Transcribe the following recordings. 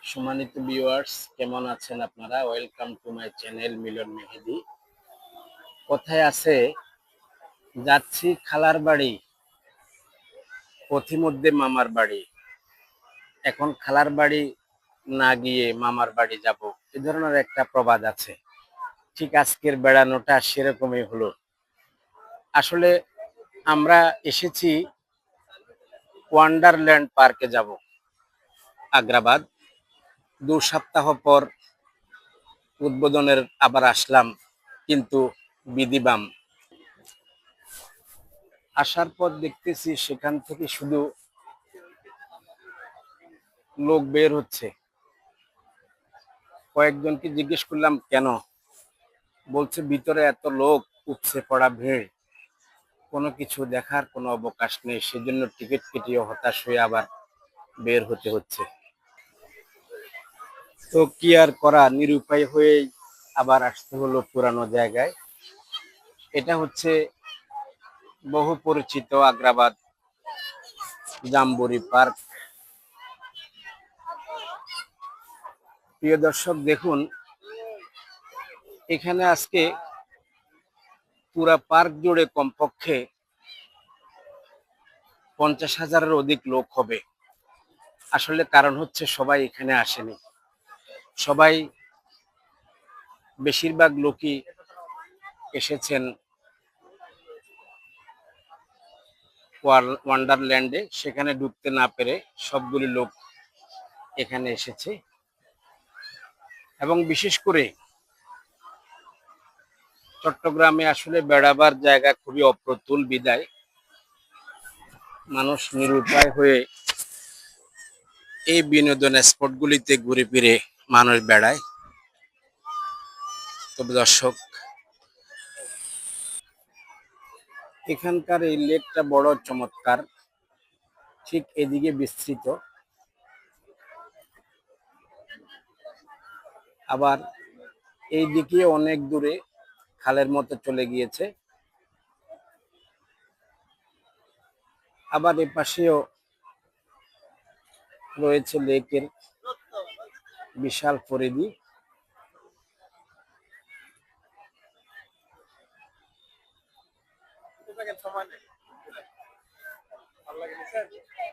সম্মানিত ভিউয়ার্স, কেমন আছেন আপনারা? ওয়েলকাম টু মাই চ্যানেল মিলন মেহেদি। কোথায় আছে যাচ্ছি খালার বাড়ি, পথিমধ্যে মামার বাড়ি। এখন খালার বাড়ি না গিয়ে মামার বাড়ি যাব, এ ধরনের একটা প্রবাদ আছে। ঠিক আজকের বেড়ানোটা সেরকমই হলো। আসলে আমরা এসেছি ওয়ান্ডারল্যান্ড পার্কে যাব, আগ্রাবাদ। 2 সপ্তাহ পর উদ্বোধনের আবার আসলাম, কিন্তু বিধিবাম। আসার পর দেখতেছি সেখান থেকে শুধু লোক বের হচ্ছে। কয়েকজনকে জিজ্ঞেস করলাম কেন, বলছে ভিতরে এত লোক, উপচে পড়া ভিড়, কোনো কিছু দেখার কোনো অবকাশ নেই, সেজন্য টিকিট কেটে হতাশ হয়ে আবার বের হতে হচ্ছে। তো কি আর করা, নিরুপায় হয়ে আবার আসতে হলো পুরানো জায়গায়। এটা হচ্ছে বহু পরিচিত আগ্রাবাদ জাম্বুরি পার্ক। প্রিয় দর্শক, দেখুন এখানে আজকে পুরা পার্ক জুড়ে কমপক্ষে 50,000-এর অধিক লোক হবে। আসলে কারণ হচ্ছে সবাই এখানে আসেনি, সবাই বেশিরভাগ লোকই এসেছেন ওয়ান্ডারল্যান্ডে, সেখানে ঢুকতে না পেরে সবগুলি লোক এখানে এসেছে। এবং বিশেষ করে চট্টগ্রামে আসলে বেড়াবার জায়গা খুবই অপ্রতুল বিদায় মানুষ নিরুপায় হয়ে এই বিনোদন স্পটগুলিতে ঘুরে ফিরে মানুষ বেড়ায়। তবে দর্শক, এখানকার এই লেকটা বড় চমৎকার। ঠিক এদিকে বিস্তৃত, আবার এই দিকে অনেক দূরে খালের মতো চলে গিয়েছে। আবার এপাশেও রয়েছে লেকের বিশাল পরিধি।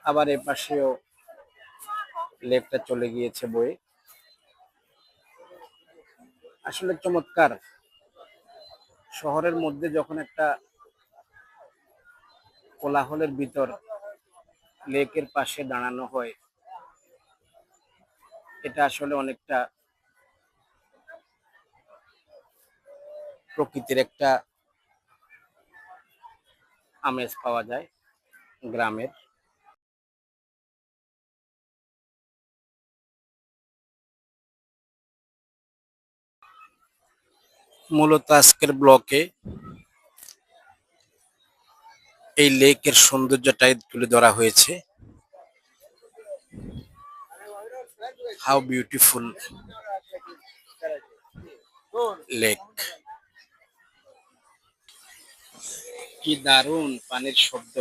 আবার এপাশেও লেকটা চলে গিয়েছে বয়ে। আসলে চমৎকার। শহরের মধ্যে যখন একটা কোলাহলের ভিতর লেকের পাশে দাঁড়ানো হয়, এটা আসলে অনেকটা প্রকৃতির একটা আমেজ পাওয়া যায় গ্রামের। মূলত আজকের ব্লকে এই লেকের সৌন্দর্যটাই তুলে ধরা হয়েছে। হাউ বিউটিফুল লেক, কি দারুণ পানির শব্দ।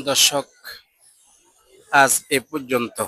দর্শক, আজ এ পর্যন্ত।